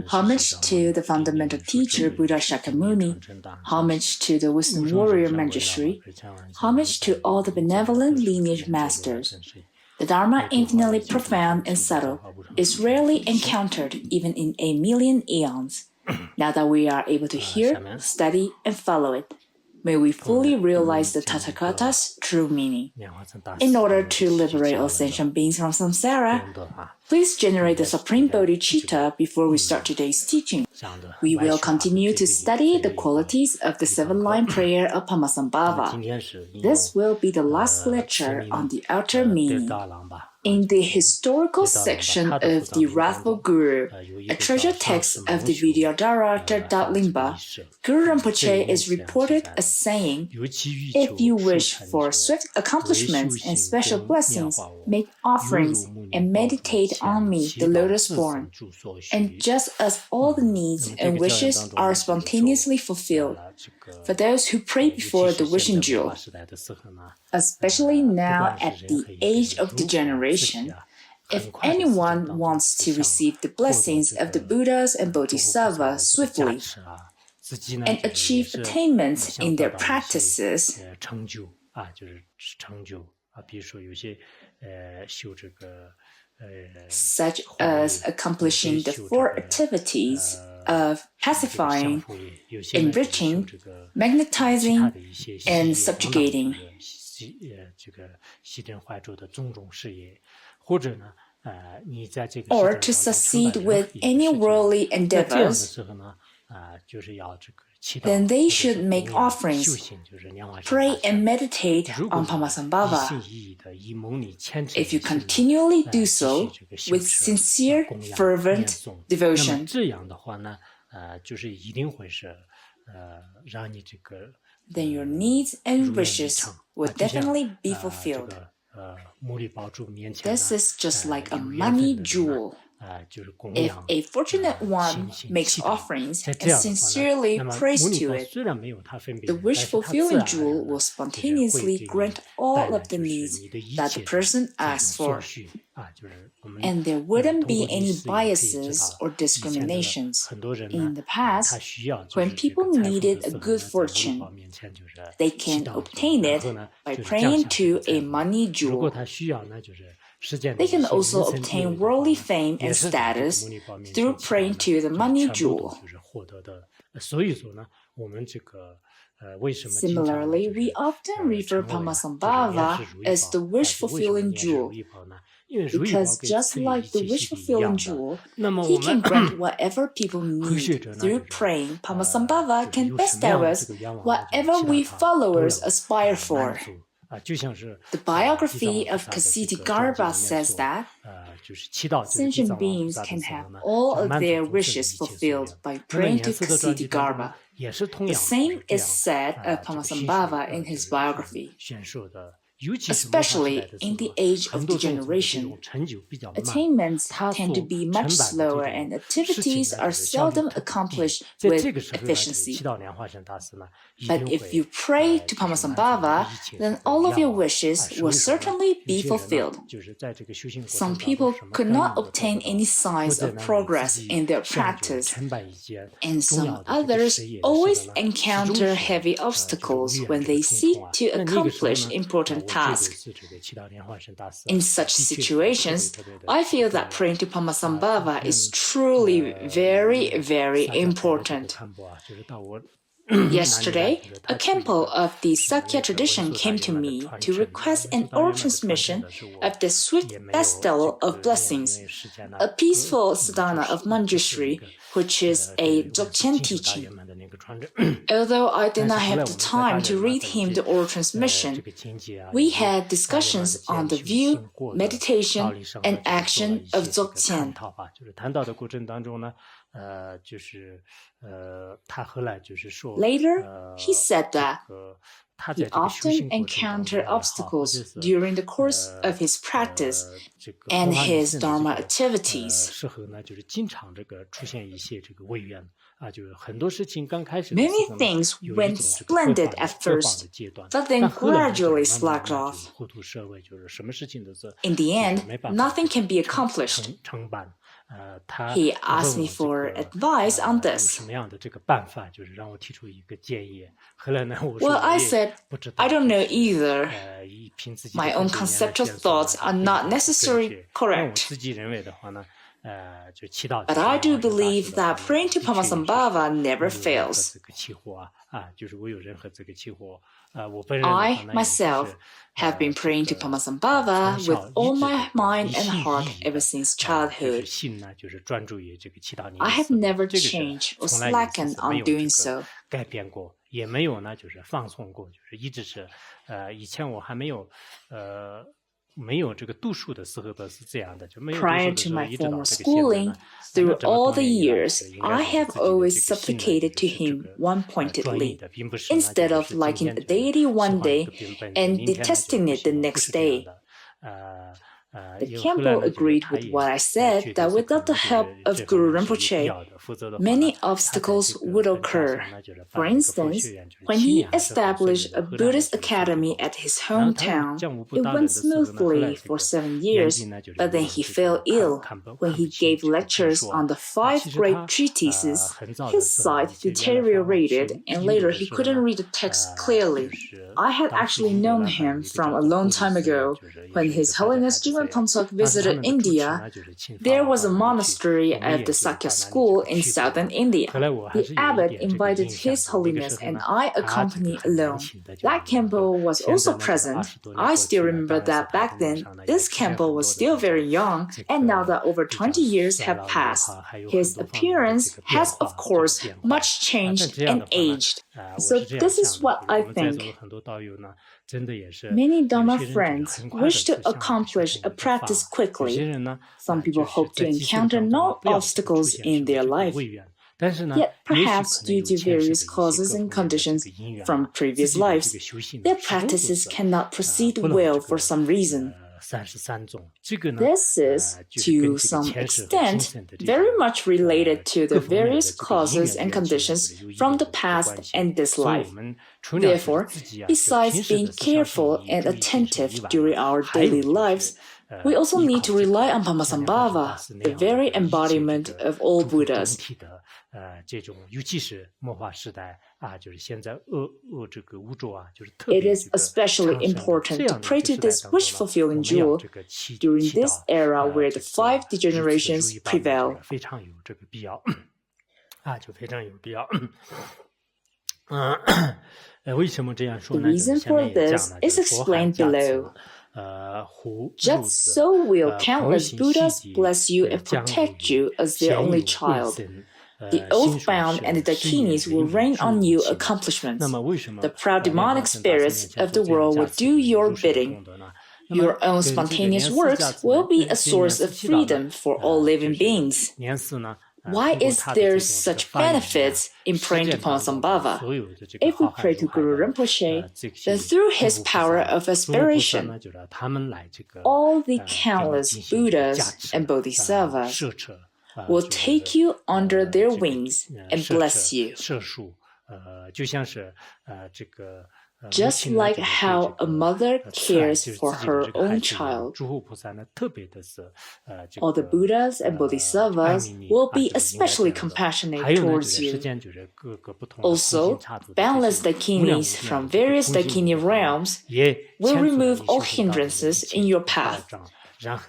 Homage to the fundamental teacher Buddha Shakyamuni, homage to the wisdom warrior Manjushri, homage to all the benevolent lineage masters. The Dharma, infinitely profound and subtle, is rarely encountered even in 1 million eons. Now that we are able to hear, study, and follow it, may we fully realize the Tathagata's true meaning. In order to liberate all sentient beings from samsara, please generate the Supreme Bodhicitta before we start today's teaching. We will continue to study the qualities of the 7-line prayer of Padmasambhava. This will be the last lecture on the outer meaning. In the historical section of the Wrathful Guru, a treasure text of the Vidyadhara Limba, Guru-rinpoche is reported as saying, "If you wish for swift accomplishments and special blessings, make offerings and meditate on me, the lotus-born. And just as all the needs and wishes are spontaneously fulfilled, for those who pray before the wishing jewel, especially now at the age of degeneration, if anyone wants to receive the blessings of the Buddhas and Bodhisattvas swiftly and achieve attainments in their practices, such as accomplishing the 4 activities of pacifying, enriching, magnetizing, and subjugating, or to succeed with any worldly endeavors, then they should make offerings, pray and meditate on Padmasambhava. If you continually do so with sincere, fervent devotion, then your needs and wishes will definitely be fulfilled. This is just like a money jewel. If a fortunate one makes offerings and sincerely prays to it, the wish-fulfilling jewel will spontaneously grant all of the needs that the person asks for. And there wouldn't be any biases or discriminations. In the past, when people needed a good fortune, they can obtain it by praying to a money jewel. They can also obtain worldly fame and status through praying to the money jewel. Similarly, we often refer Padmasambhava as the wish-fulfilling jewel, because just like the wish-fulfilling jewel, he can grant whatever people need. Through praying, Padmasambhava can bestow us whatever we followers aspire for. The biography of Ksitigarbha says that sentient beings can have all of their wishes fulfilled by praying to Ksitigarbha. The same is said of Padmasambhava in his biography. Especially in the age of degeneration, attainments tend to be much slower and activities are seldom accomplished with efficiency. But if you pray to Padmasambhava, then all of your wishes will certainly be fulfilled. Some people could not obtain any signs of progress in their practice, and some others always encounter heavy obstacles when they seek to accomplish important tasks. In such situations, I feel that praying to Padmasambhava is truly very, very important. Yesterday, a Khenpo of the Sakya tradition came to me to request an oral transmission of the Swift Bestowal of Blessings, a peaceful sadhana of Manjushri, which is a Dzogchen teaching. Although I did not have the time to read him the oral transmission, we had discussions on the view, meditation, and action of Dzogchen. Later, he said that he often encountered obstacles during the course of his practice and his Dharma activities. Many things went splendid at first, but then gradually slacked off. In the end, nothing can be accomplished. He asked me for advice on this. Well, I said, I don't know either. My own conceptual thoughts are not necessarily correct. But I do believe that praying to Padmasambhava never fails. I, myself, have been praying to Padmasambhava with all my mind and heart ever since childhood. I have never changed or slackened on doing so. Prior to my formal schooling, through all the years, I have always supplicated to him one-pointedly, instead of liking a deity one day and detesting it the next day. The Khenpo agreed with what I said, that without the help of Guru-rinpoche, many obstacles would occur. For instance, when he established a Buddhist academy at his hometown, it went smoothly for 7 years, but then he fell ill. When he gave lectures on the 5 great treatises, his sight deteriorated, and later he couldn't read the text clearly. I had actually known him from a long time ago. When His Holiness Jigme Phuntsok visited India, there was a monastery at the Sakya school in southern India. The abbot invited His Holiness and I accompanied alone. That Khenpo was also present. I still remember that back then, this Khenpo was still very young, and now that over 20 years have passed, his appearance has, of course, much changed and aged. So this is what I think. Many Dharma friends wish to accomplish a practice quickly. Some people hope to encounter no obstacles in their life. Yet, perhaps due to various causes and conditions from previous lives, their practices cannot proceed well for some reason. This is, to some extent, very much related to the various causes and conditions from the past and this life. Therefore, besides being careful and attentive during our daily lives, we also need to rely on Padmasambhava, the very embodiment of all Buddhas. It is especially important to pray to this wish-fulfilling jewel during this era where the 5 degenerations prevail. The reason for this is explained below. Just so will countless Buddhas bless you and protect you as their only child. The oath-bound and the dakinis will rain on you accomplishments. The proud demonic spirits of the world will do your bidding. Your own spontaneous works will be a source of freedom for all living beings. Why is there such benefits in praying to Padmasambhava? If we pray to Guru-rinpoche, then through his power of aspiration, all the countless Buddhas and Bodhisattvas will take you under their wings and bless you. Just like how a mother cares for her own child, all the Buddhas and Bodhisattvas will be especially compassionate towards you. Also, boundless dakinis from various dakini realms will remove all hindrances in your path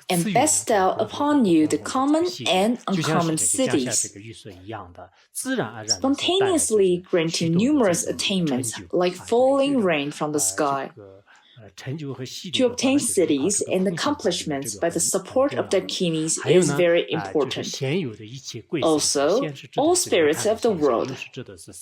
and bestow upon you the common and uncommon cities, spontaneously granting numerous attainments like falling rain from the sky. To obtain cities and accomplishments by the support of dakinis is very important. Also, all spirits of the world,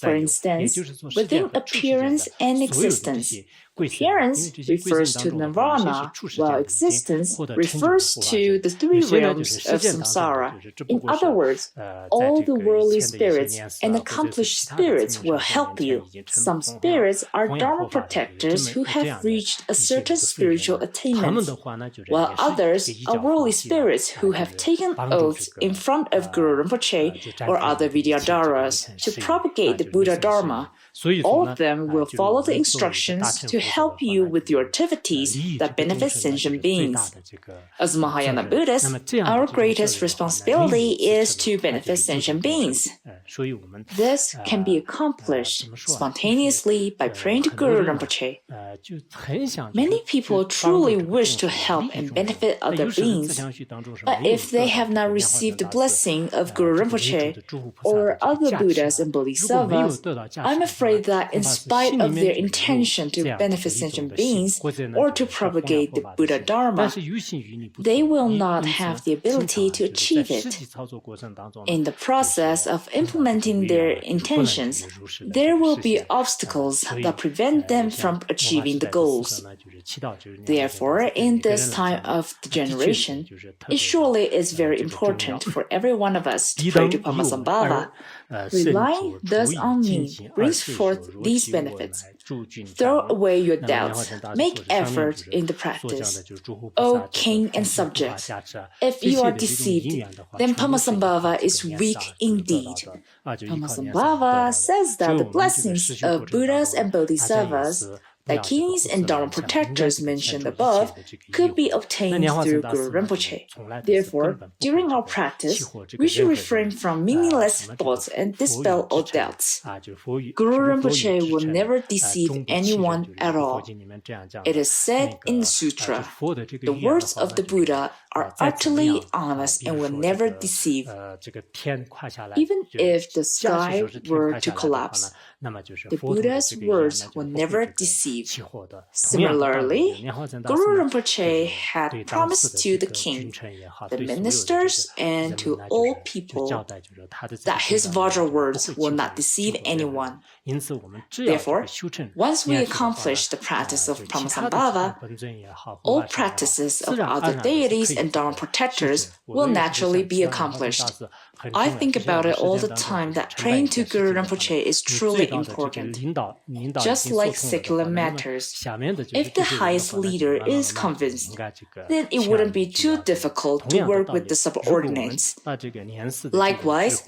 for instance, within appearance and existence, Appearance refers to nirvana, while existence refers to the three realms of samsara. In other words, all the worldly spirits and accomplished spirits will help you. Some spirits are Dharma protectors who have reached a certain spiritual attainment, while others are worldly spirits who have taken oaths in front of Guru-rinpoche or other Vidyadharas to propagate the Buddha Dharma. All of them will follow the instructions to help you with your activities that benefit sentient beings. As Mahayana Buddhists, our greatest responsibility is to benefit sentient beings. This can be accomplished spontaneously by praying to Guru-rinpoche. Many people truly wish to help and benefit other beings, but if they have not received the blessing of Guru-rinpoche or other Buddhas and Bodhisattvas, I'm afraid that in spite of their intention to benefit sentient beings or to propagate the Buddha Dharma, they will not have the ability to achieve it. In the process of implementing their intentions, there will be obstacles that prevent them from achieving the goals. Therefore, in this time of the generation, it surely is very important for every one of us to pray to Pamasambhava. Relying thus on me brings forth these benefits. Throw away your doubts. Make effort in the practice. O king and subject, if you are deceived, then Pamasambhava is weak indeed. Pamasambhava says that the blessings of Buddhas and Bodhisattvas, Dakinis and Dharma protectors mentioned above, could be obtained through Guru-rinpoche. Therefore, during our practice, we should refrain from meaningless thoughts and dispel all doubts. Guru-rinpoche will never deceive anyone at all. It is said in the sutra, the words of the Buddha are utterly honest and will never deceive. Even if the sky were to collapse, the Buddha's words will never deceive. Similarly, Guru-rinpoche had promised to the king, the ministers, and to all people that his Vajra words will not deceive anyone. Therefore, once we accomplish the practice of Pamasambhava, all practices of other deities and Dharma protectors will naturally be accomplished. I think about it all the time that praying to Guru-rinpoche is truly important. Just like secular matters, if the highest leader is convinced, then it wouldn't be too difficult to work with the subordinates. Likewise,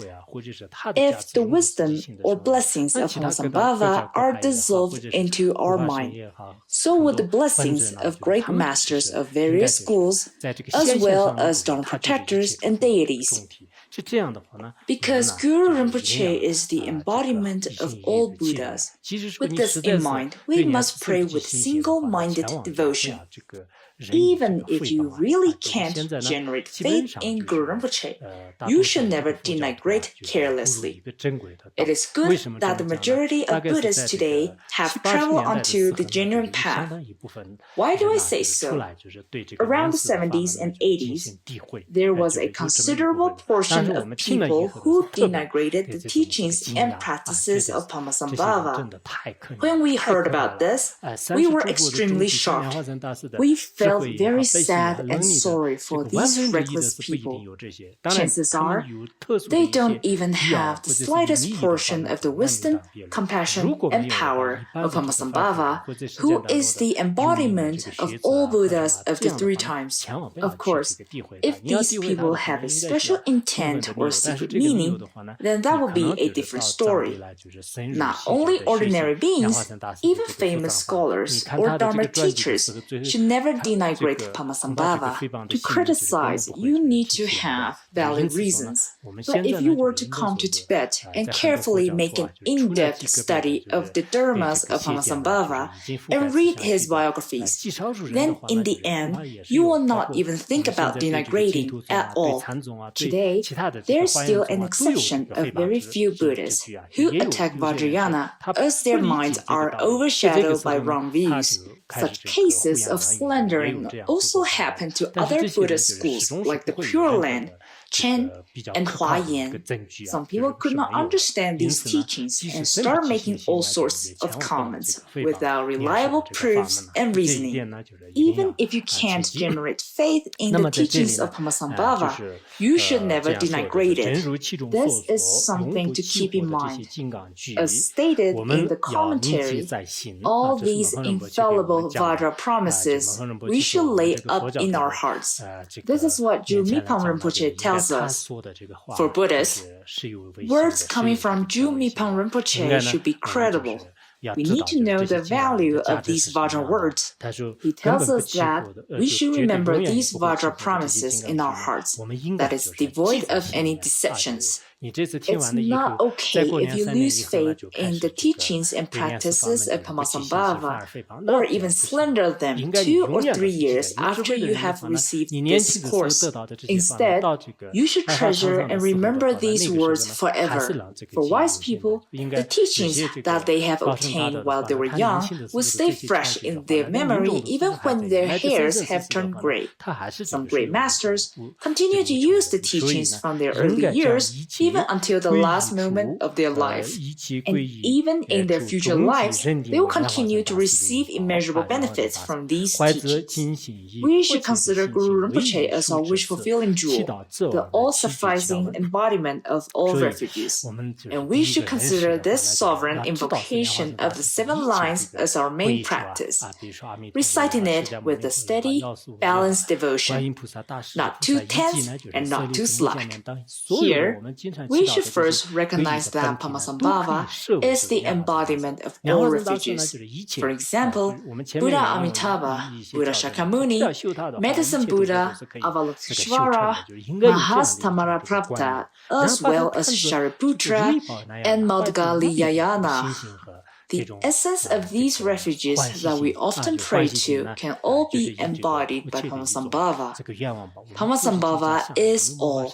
if the wisdom or blessings of Pamasambhava are dissolved into our mind, so would the blessings of great masters of various schools, as well as Dharma protectors and deities. Because Guru-rinpoche is the embodiment of all Buddhas. With this in mind, we must pray with single-minded devotion. Even if you really can't generate faith in Guru-rinpoche, you should never denigrate carelessly. It is good that the majority of Buddhists today have traveled onto the genuine path. Why do I say so? Around the 70s and 80s, there was a considerable portion of people who denigrated the teachings and practices of Pamasambhava. When we heard about this, we were extremely shocked. We felt very sad and sorry for these reckless people. Chances are, they don't even have the slightest portion of the wisdom, compassion, and power of Pamasambhava, who is the embodiment of all Buddhas of the three times. Of course, if these people have a special intent or secret meaning, then that will be a different story. Not only ordinary beings, even famous scholars or Dharma teachers should never denigrate Pamasambhava. To criticize, you need to have valid reasons. But if you were to come to Tibet and carefully make an in-depth study of the dharmas of Pamasambhava and read his biographies, then in the end, you will not even think about denigrating at all. Today, there is still an exception of very few Buddhists who attack Vajrayana as their minds are overshadowed by wrong views. Such cases of slandering also happen to other Buddhist schools like the Pure Land, Chen and Huayan. Some people could not understand these teachings and start making all sorts of comments without reliable proofs and reasoning. Even if you can't generate faith in the teachings of Pamasambhava, you should never denigrate it. This is something to keep in mind. As stated in the commentary, all these infallible Vajra promises we should lay up in our hearts. This is what Ju-Mipam Rinpoche tells us. For Buddhists, words coming from Ju-Mipam Rinpoche should be credible. We need to know the value of these Vajra words. He tells us that we should remember these Vajra promises in our hearts, that is devoid of any deceptions. It's not okay if you lose faith in the teachings and practices of Pamasambhava, or even slander them 2 or 3 years after you have received this course. Instead, you should treasure and remember these words forever. For wise people, the teachings that they have obtained while they were young will stay fresh in their memory even when their hairs have turned gray. Some great masters continue to use the teachings from their early years even until the last moment of their life. And even in their future lives, they will continue to receive immeasurable benefits from these teachings. We should consider Guru Rinpoche as our wish-fulfilling jewel, the all-sufficing embodiment of all refuges. And we should consider this sovereign invocation of the 7 lines as our main practice, reciting it with a steady, balanced devotion, not too tense and not too slack. Here, we should first recognize that Pamasambhava is the embodiment of all refuges. For example, Buddha Amitabha, Buddha Shakyamuni, Medicine Buddha, Avalokiteshvara, Mahasthamaraprapta, as well as Shariputra and Maudgaliyayana. The essence of these refuges that we often pray to can all be embodied by Pamasambhava. Pamasambhava is all.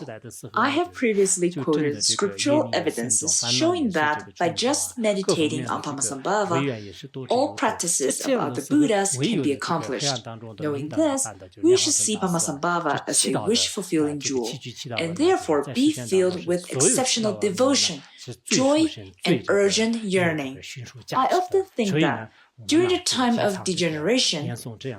I have previously quoted scriptural evidences showing that by just meditating on Pamasambhava, all practices of other Buddhas can be accomplished. Knowing this, we should see Pamasambhava as a wish-fulfilling jewel, and therefore be filled with exceptional devotion, joy, and urgent yearning. I often think that during the time of degeneration,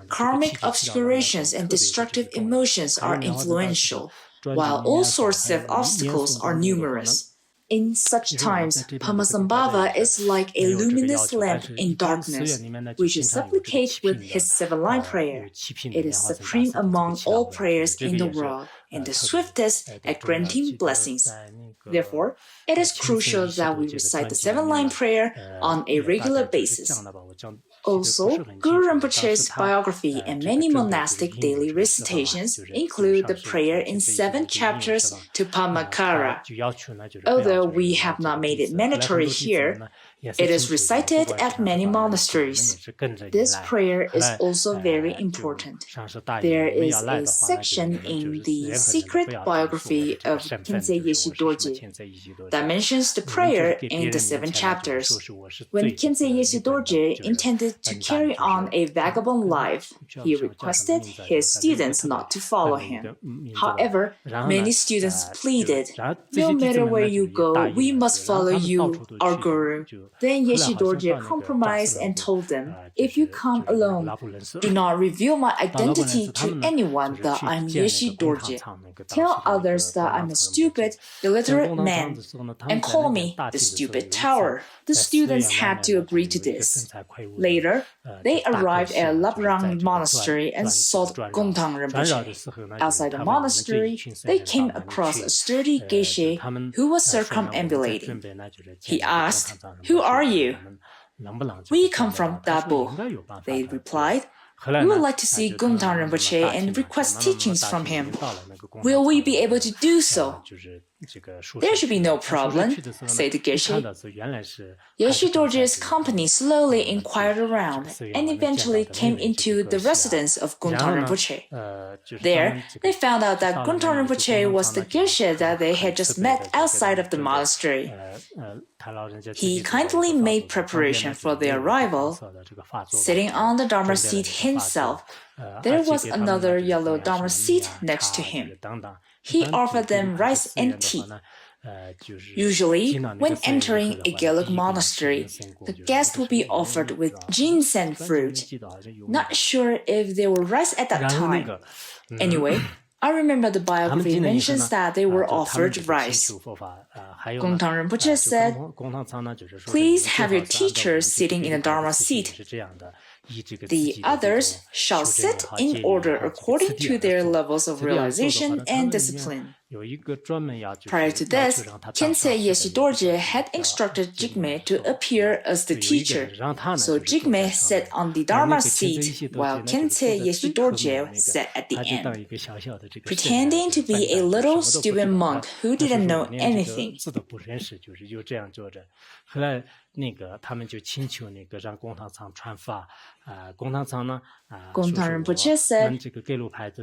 karmic obscurations and destructive emotions are influential, while all sorts of obstacles are numerous. In such times, Pamasambhava is like a luminous lamp in darkness. We should supplicate with his 7-line prayer. It is supreme among all prayers in the world, and the swiftest at granting blessings. Therefore, it is crucial that we recite the 7-line prayer on a regular basis. Also, Guru Rinpoche's biography and many monastic daily recitations include the prayer in 7 chapters to Pamakara. Although we have not made it mandatory here, it is recited at many monasteries. This prayer is also very important. There is a section in the secret biography of Khyentse Yeshe Dorje that mentions the prayer in the 7 chapters. When Khyentse Yeshe Dorje intended to carry on a vagabond life, he requested his students not to follow him. However, many students pleaded, "No matter where you go, we must follow you, our Guru." Then Yeshe Dorje compromised and told them, "If you come alone, do not reveal my identity to anyone that I'm Yeshe Dorje. Tell others that I'm a stupid, illiterate man, and call me the stupid tower." The students had to agree to this. Later, they arrived at Labrang Monastery and sought Gontang Rinpoche. Outside the monastery, they came across a sturdy geishe who was circumambulating. He asked, "Who are you?" "We come from Dabo," they replied. "We would like to see Gontang Rinpoche and request teachings from him. Will we be able to do so?" "There should be no problem," said the geishe. Yeshe Dorje's company slowly inquired around and eventually came into the residence of Gontang Rinpoche. There, they found out that Gontang Rinpoche was the geishe that they had just met outside of the monastery. He kindly made preparation for their arrival. Sitting on the Dharma seat himself, There was another yellow Dharma seat next to him. He offered them rice and tea. Usually, when entering a Gelug monastery, the guest would be offered with ginseng fruit. Not sure if they were rice at that time. Anyway, I remember the biography mentions that they were offered rice. Gongtang Rinpoche said, "Please have your teacher sitting in the Dharma seat. The others shall sit in order according to their levels of realization and discipline." Prior to this, Khyentse Yeshe Dorje had instructed Jigme to appear as the teacher, so Jigme sat on the Dharma seat while Khyentse Yeshe Dorje sat at the end, pretending to be a little stupid monk who didn't know anything. Gongtang Rinpoche said,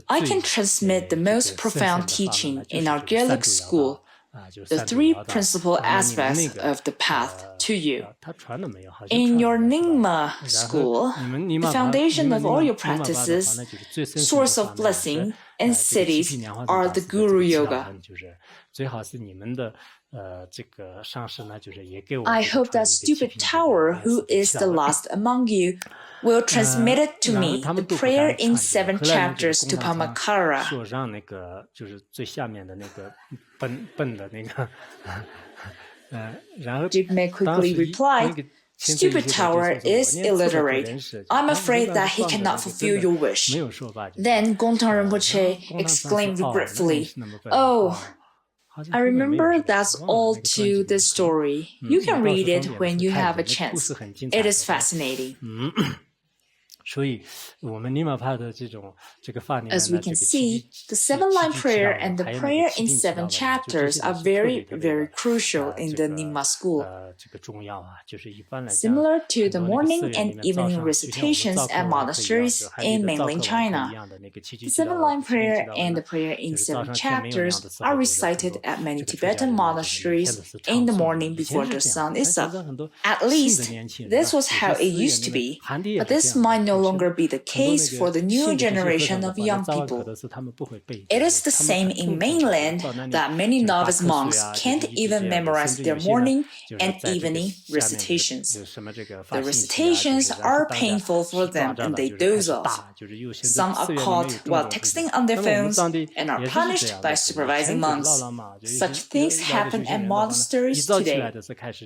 "I can transmit the most profound teaching in our Gelug school, the three principal aspects of the path, to you. In your Nyingma school, the foundation of all your practices, source of blessing, and cities are the Guru Yoga. I hope that stupid tower, who is the last among you, will transmit it to me, the prayer in 7 chapters to Pamakara." Jigme quickly replied, "Stupid tower is illiterate. I'm afraid that he cannot fulfill your wish." Then Gongtang Rinpoche exclaimed regretfully, "Oh, I remember that's all to the story. You can read it when you have a chance. It is fascinating." As we can see, the 7-line prayer and the prayer in 7 chapters are very, very crucial in the Nyingma school. Similar to the morning and evening recitations at monasteries in mainland China, the 7-line prayer and the prayer in 7 chapters are recited at many Tibetan monasteries in the morning before the sun is up. At least, this was how it used to be, but this might no longer be the case for the new generation of young people. It is the same in mainland that many novice monks can't even memorize their morning and evening recitations. The recitations are painful for them and they doze off. Some are caught while texting on their phones and are punished by supervising monks. Such things happen at monasteries today.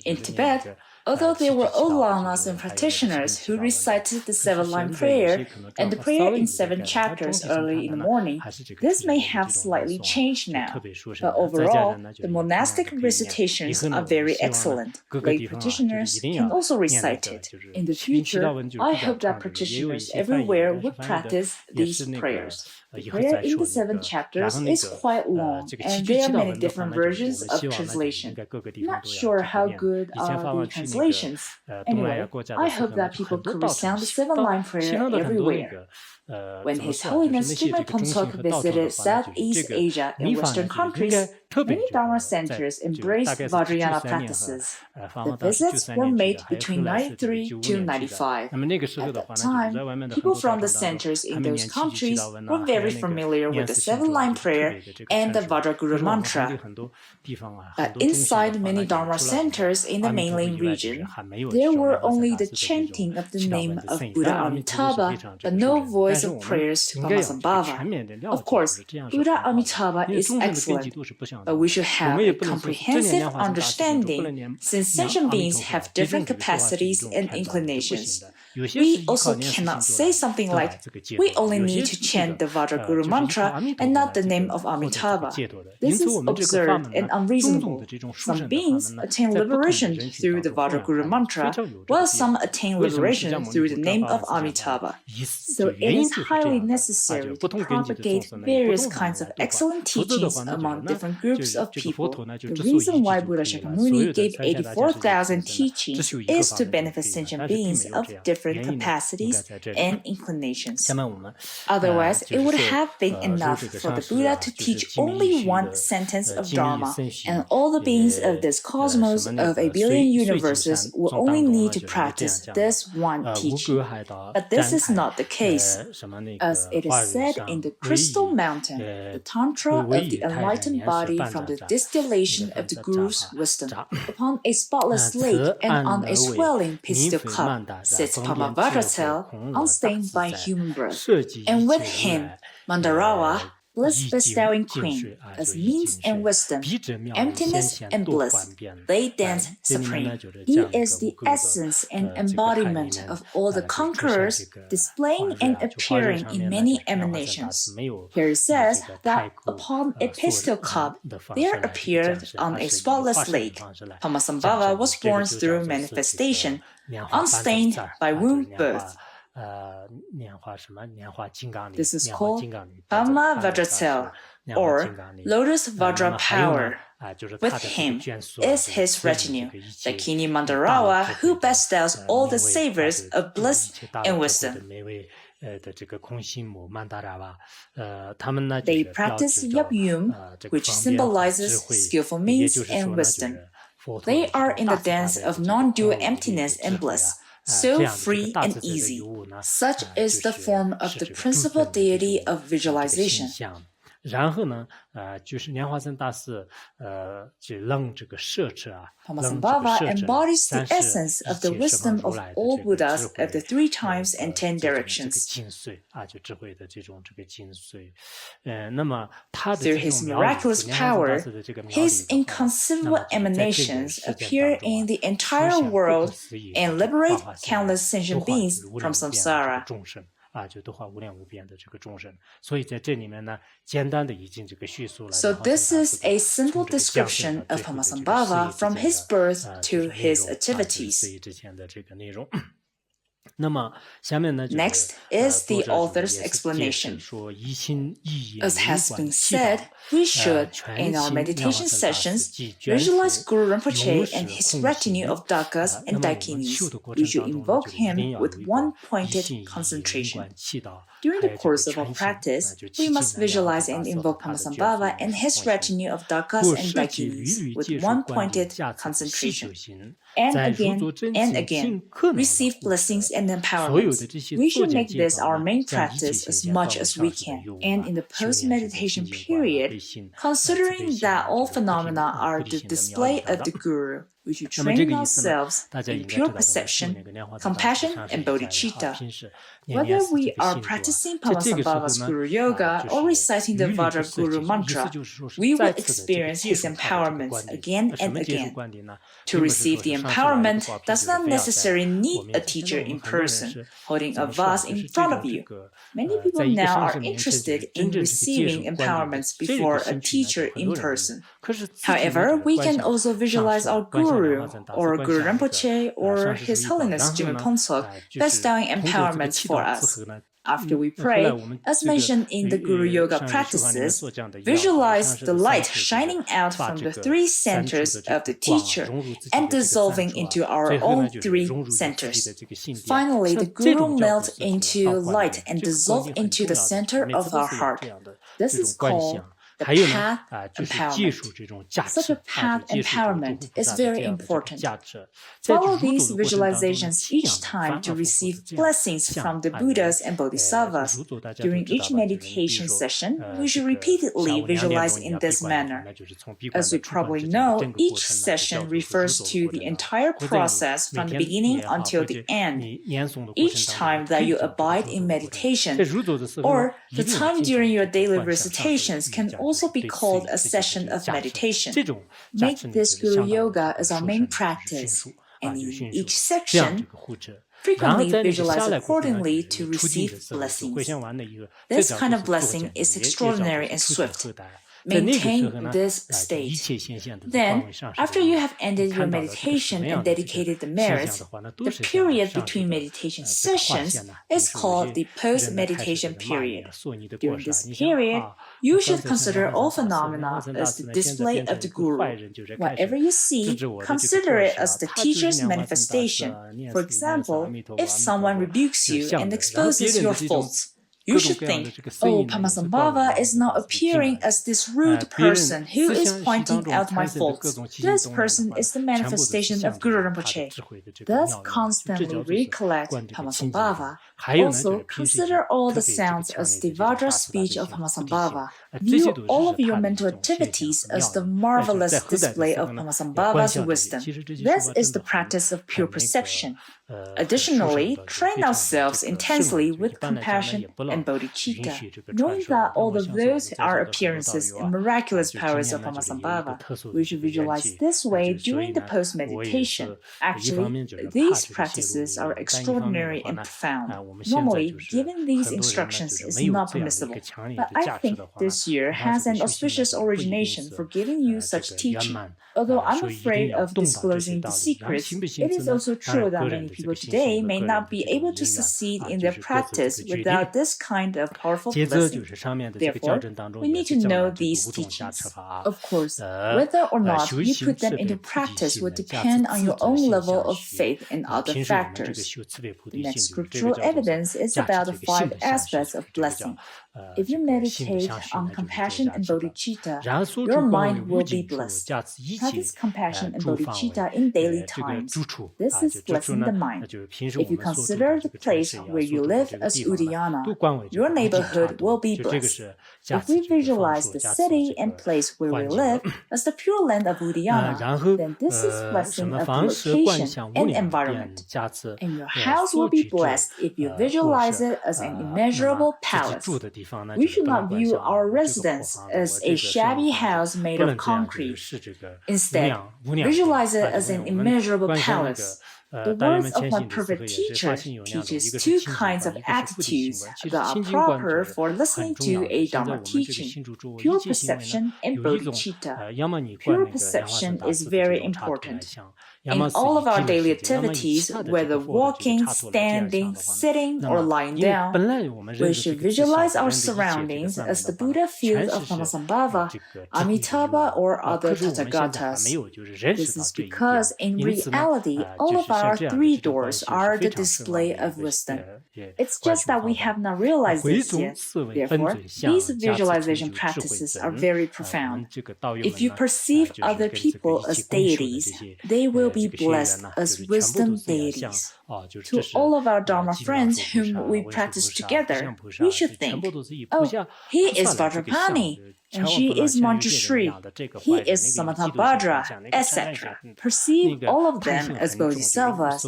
In Tibet, although there were old lamas and practitioners who recited the 7-line prayer and the prayer in 7 chapters early in the morning, this may have slightly changed now. But overall, the monastic recitations are very excellent. Lay practitioners can also recite it. In the future, I hope that practitioners everywhere would practice these prayers. The prayer in the 7 chapters is quite long, and there are many different versions of translation. Not sure how good are the translations. Anyway, I hope that people could resound the 7-line prayer everywhere. When His Holiness Jigme Phuntsok visited Southeast Asia and Western countries, many Dharma centers embraced Vajrayana practices. The visits were made between 93 to 95. At that time, people from the centers in those countries were very familiar with the 7-line prayer and the Vajraguru mantra. But inside many Dharma centers in the mainland region, there were only the chanting of the name of Buddha Amitabha, but no voice of prayers to Pamasambhava. Of course, Buddha Amitabha is excellent, but we should have a comprehensive understanding since sentient beings have different capacities and inclinations. We also cannot say something like, "We only need to chant the Vajraguru mantra and not the name of Amitabha." This is absurd and unreasonable. Some beings attain liberation through the Vajraguru mantra, while some attain liberation through the name of Amitabha. So it is highly necessary to propagate various kinds of excellent teachings among different groups of people. The reason why Buddha Shakyamuni gave 84,000 teachings is to benefit sentient beings of different capacities and inclinations. Otherwise, it would have been enough for the Buddha to teach only one sentence of Dharma, and all the beings of this cosmos of a billion universes will only need to practice this one teaching. But this is not the case. As it is said in the Crystal Mountain, the tantra of the enlightened body from the distillation of the Guru's wisdom. Upon a spotless lake and on a swelling pistil cup sits Pamavajratel, unstained by human birth, and with him Mandarawa, bliss-bestowing queen, as means and wisdom, emptiness and bliss. They dance supreme. He is the essence and embodiment of all the conquerors, displaying and appearing in many emanations. Here it says that upon a pistil cup there appeared on a spotless lake. Pamasambhava was born through manifestation, unstained by womb birth. This is called Pama Vajratel, or Lotus Vajra power. With him is his retinue, the Kini Mandarawa, who bestows all the savors of bliss and wisdom. They practice Yap-yum, which symbolizes skillful means and wisdom. They are in the dance of non-dual emptiness and bliss. So free and easy. Such is the form of the principal deity of visualization. 然后呢，就是莲花生大师，就让这个摄持啊， Pamasambhava embodies the essence of the wisdom of all Buddhas of the 3 times and 10 directions. 精髓啊，就智慧的这种精髓。那么他的 Through his miraculous power, his inconceivable emanations appear in the entire world and liberate countless sentient beings from samsara. 就都化无量无边的这个众生，所以在这里面呢，简单的已经这个叙述了。So this is a simple description of Pamasambhava from his birth to his activities. 所以之前的这个内容。那么下面呢 Next is the author's explanation. As has been said, we should, in our meditation sessions, visualize Guru-rinpoche and his retinue of Dakas and Daikinis. We should invoke him with one-pointed concentration. During the course of our practice, we must visualize and invoke Pamasambhava and his retinue of Dakas and Daikinis with one-pointed concentration. And again, receive blessings and empowerment. We should make this our main practice as much as we can. And in the post-meditation period, considering that all phenomena are the display of the Guru, we should train ourselves in pure perception, compassion, and bodhicitta. Whether we are practicing Pamasambhava's Guru Yoga or reciting the Vajra Guru mantra, we will experience his empowerment again and again. To receive the empowerment does not necessarily need a teacher in person, holding a vase in front of you. Many people now are interested in receiving empowerments before a teacher in person. However, we can also visualize our Guru, or Guru-rinpoche, or His Holiness Jigme Phuntsok bestowing empowerments for us. After we pray, as mentioned in the Guru Yoga practices, visualize the light shining out from the 3 centers of the teacher and dissolving into our own 3 centers. Finally, the Guru melts into light and dissolves into the center of our heart. This is called the path empowerment. Such a path empowerment is very important. Follow these visualizations each time to receive blessings from the Buddhas and Bodhisattvas. During each meditation session, we should repeatedly visualize in this manner. As we probably know, each session refers to the entire process from the beginning until the end. Each time that you abide in meditation, or the time during your daily recitations, can also be called a session of meditation. Make this Guru Yoga as our main practice, and in each section, frequently visualize accordingly to receive blessings. This kind of blessing is extraordinary and swift. Maintain this state. Then, after you have ended your meditation and dedicated the merits, the period between meditation sessions is called the post-meditation period. During this period, you should consider all phenomena as the display of the Guru. Whatever you see, consider it as the teacher's manifestation. For example, if someone rebukes you and exposes your faults, you should think, oh, Pamasambhava is now appearing as this rude person who is pointing out my faults. This person is the manifestation of Guru-rinpoche. Thus constantly recollect Pamasambhava, Also, consider all the sounds as the Vajra speech of Pamasambhava. View all of your mental activities as the marvelous display of Pamasambhava's wisdom. This is the practice of pure perception. Additionally, train ourselves intensely with compassion and bodhicitta, knowing that all of those are appearances and miraculous powers of Pamasambhava. We should visualize this way during the post-meditation. Actually, these practices are extraordinary and profound. Normally, giving these instructions is not permissible, but I think this year has an auspicious origination for giving you such teaching. Although I'm afraid of disclosing the secrets, it is also true that many people today may not be able to succeed in their practice without this kind of powerful blessing. Therefore, we need to know these teachings. Of course, whether or not you put them into practice will depend on your own level of faith and other factors. The next scriptural evidence is about the 5 aspects of blessing. If you meditate on compassion and bodhicitta, your mind will be blessed. Practice compassion and bodhicitta in daily times. This is blessing the mind. If you consider the place where you live as Udayana, your neighborhood will be blessed. If we visualize the city and place where we live as the pure land of Udayana, then this is blessing of location and environment. And your house will be blessed if you visualize it as an immeasurable palace. We should not view our residence as a shabby house made of concrete. Instead, visualize it as an immeasurable palace. The words of my perfect teacher teaches 2 kinds of attitudes that are proper for listening to a Dharma teaching, pure perception and bodhicitta. Pure perception is very important. In all of our daily activities, whether walking, standing, sitting, or lying down, we should visualize our surroundings as the Buddha field of Pamasambhava, Amitabha, or other Tathagatas. This is because, in reality, all of our 3 doors are the display of wisdom. It's just that we have not realized this yet. Therefore, these visualization practices are very profound. If you perceive other people as deities, they will be blessed as wisdom deities. To all of our Dharma friends whom we practice together, we should think, oh, he is Vajrapani, and she is Manjushri, he is Samathabhadra, etc. Perceive all of them as bodhisattvas.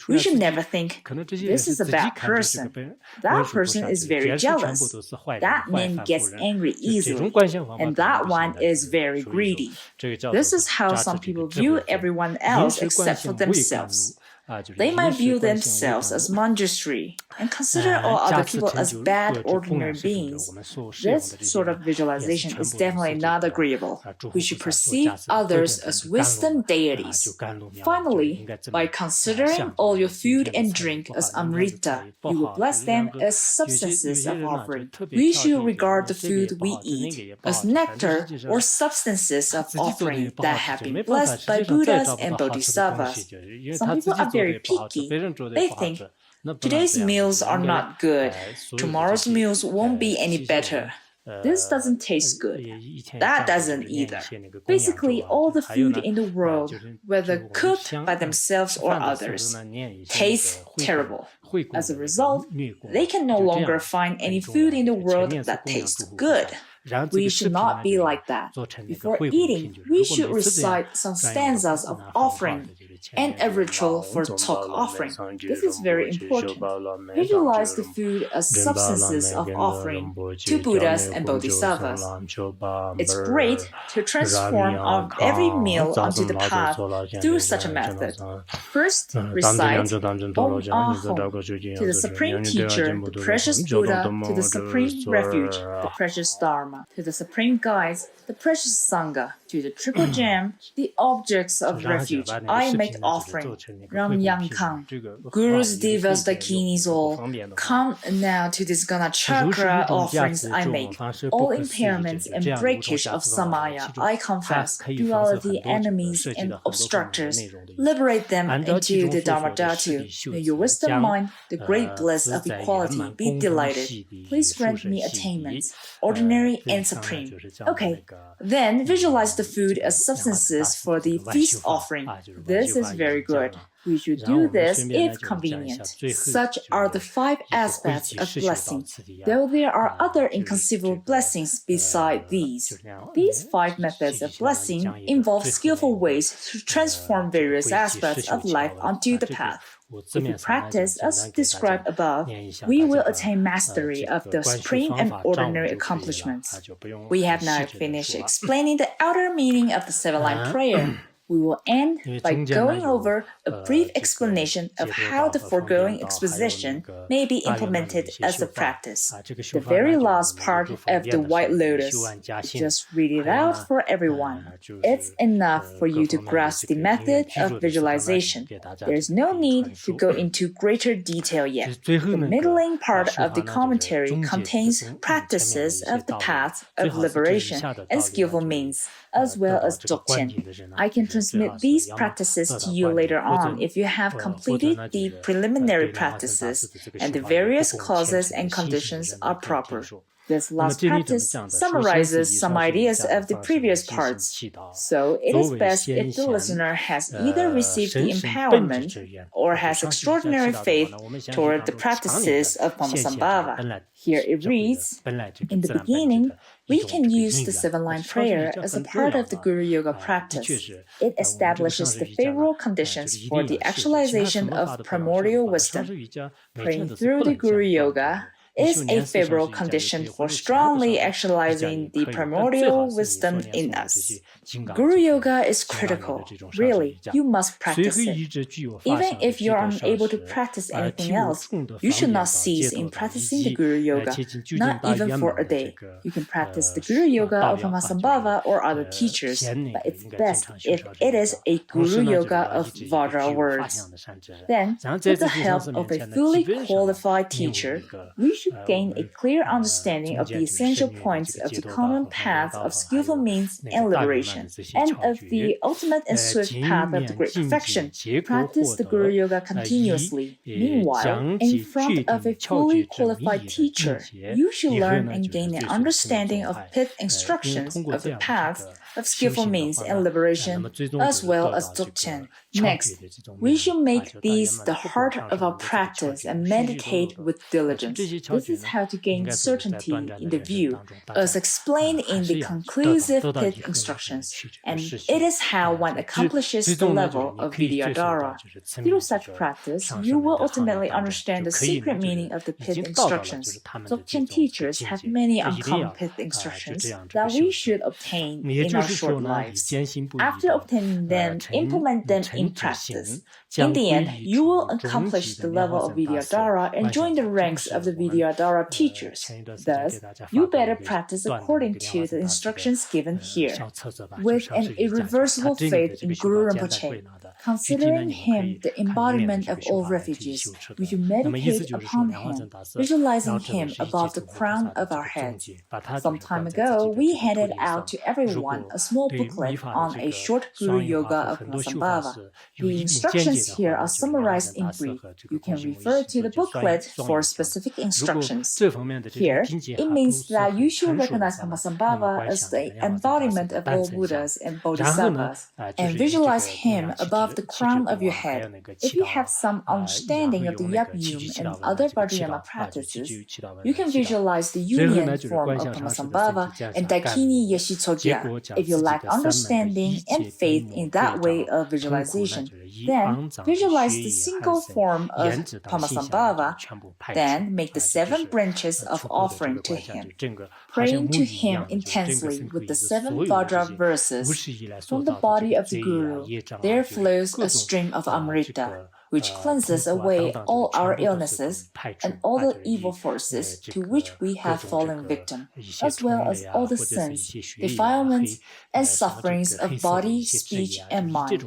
We should never think, this is a bad person. That person is very jealous. That man gets angry easily. And that one is very greedy. This is how some people view everyone else except for themselves. They might view themselves as Manjushri and consider all other people as bad ordinary beings. This sort of visualization is definitely not agreeable. We should perceive others as wisdom deities. Finally, by considering all your food and drink as amrita, you will bless them as substances of offering. We should regard the food we eat as nectar or substances of offering that have been blessed by Buddhas and Bodhisattvas. Some people are very picky. They think, today's meals are not good. Tomorrow's meals won't be any better. This doesn't taste good. That doesn't either. Basically, all the food in the world, whether cooked by themselves or others, tastes terrible. As a result, they can no longer find any food in the world that tastes good. We should not be like that. Before eating, we should recite some stanzas of offering and a ritual for talk offering. This is very important. Visualize the food as substances of offering to Buddhas and Bodhisattvas. It's great to transform every meal onto the path through such a method. First, recite Om Ahom to the Supreme Teacher, the precious Buddha, to the Supreme Refuge, the precious Dharma, to the Supreme Guides, the precious Sangha, to the Triple Gem, the objects of refuge. I make offering. Ram Yang Kang, Guru's Divas Dakinis all. Come now to this Gana Chakra offerings I make. All impairments and breakage of Samaya I confess. Duality, enemies, and obstructors. Liberate them into the Dharma Dhatu. May your wisdom mind, the great bliss of equality, be delighted. Please grant me attainments, ordinary and supreme. Okay, then visualize the food as substances for the feast offering. This is very good. We should do this if convenient. Such are the 5 aspects of blessing, though there are other inconceivable blessings beside these. These 5 methods of blessing involve skillful ways to transform various aspects of life onto the path. If we practice as described above, we will attain mastery of the supreme and ordinary accomplishments. We have now finished explaining the outer meaning of the 7-line prayer. We will end by going over a brief explanation of how the foregoing exposition may be implemented as a practice. The very last part of the White Lotus. Just read it out for everyone. It's enough for you to grasp the method of visualization. There's no need to go into greater detail yet. The middling part of the commentary contains practices of the path of liberation and skillful means, as well as dzogchen. I can transmit these practices to you later on if you have completed the preliminary practices and the various causes and conditions are proper. This last practice summarizes some ideas of the previous parts, so it is best if the listener has either received the empowerment or has extraordinary faith toward the practices of Pamasambhava. Here it reads, in the beginning, we can use the 7-line prayer as a part of the Guru Yoga practice. It establishes the favorable conditions for the actualization of primordial wisdom. Praying through the Guru Yoga is a favorable condition for strongly actualizing the primordial wisdom in us. Guru Yoga is critical. Really, you must practice it. Even if you are unable to practice anything else, you should not cease in practicing the Guru Yoga, not even for a day. You can practice the Guru Yoga of Pamasambhava or other teachers, but it's best if it is a Guru Yoga of Vajra words. Then, with the help of a fully qualified teacher, we should gain a clear understanding of the essential points of the common path of skillful means and liberation, and of the ultimate and swift path of the great perfection. Practice the Guru Yoga continuously. Meanwhile, in front of a fully qualified teacher, you should learn and gain an understanding of pith instructions of the paths of skillful means and liberation, as well as dzogchen. Next, we should make these the heart of our practice and meditate with diligence. This is how to gain certainty in the view, as explained in the conclusive pith instructions, and it is how one accomplishes the level of Vidyadhara. Through such practice, you will ultimately understand the secret meaning of the pith instructions. Dzogchen teachers have many uncommon pith instructions that we should obtain in our short lives. After obtaining them, implement them in practice. In the end, you will accomplish the level of Vidyadhara and join the ranks of the Vidyadhara teachers. Thus, you better practice according to the instructions given here. With an irreversible faith in Guru-rinpoche, considering him the embodiment of all refuges, we should meditate upon him, visualizing him above the crown of our heads. Some time ago, we handed out to everyone a small booklet on a short Guru Yoga of Pamasambhava. The instructions here are summarized in brief. You can refer to the booklet for specific instructions. Here, it means that you should recognize Pamasambhava as the embodiment of all Buddhas and Bodhisattvas, and visualize him above the crown of your head. If you have some understanding of the Yap-yum and other Vajrayana practices, you can visualize the union form of Pamasambhava and Daikini Yeshitsogya. If you lack understanding and faith in that way of visualization, then visualize the single form of Pamasambhava, then make the 7 branches of offering to him, praying to him intensely with the 7 Vajra verses. From the body of the Guru, there flows a stream of Amrita, which cleanses away all our illnesses and all the evil forces to which we have fallen victim, as well as all the sins, defilements, and sufferings of body, speech, and mind.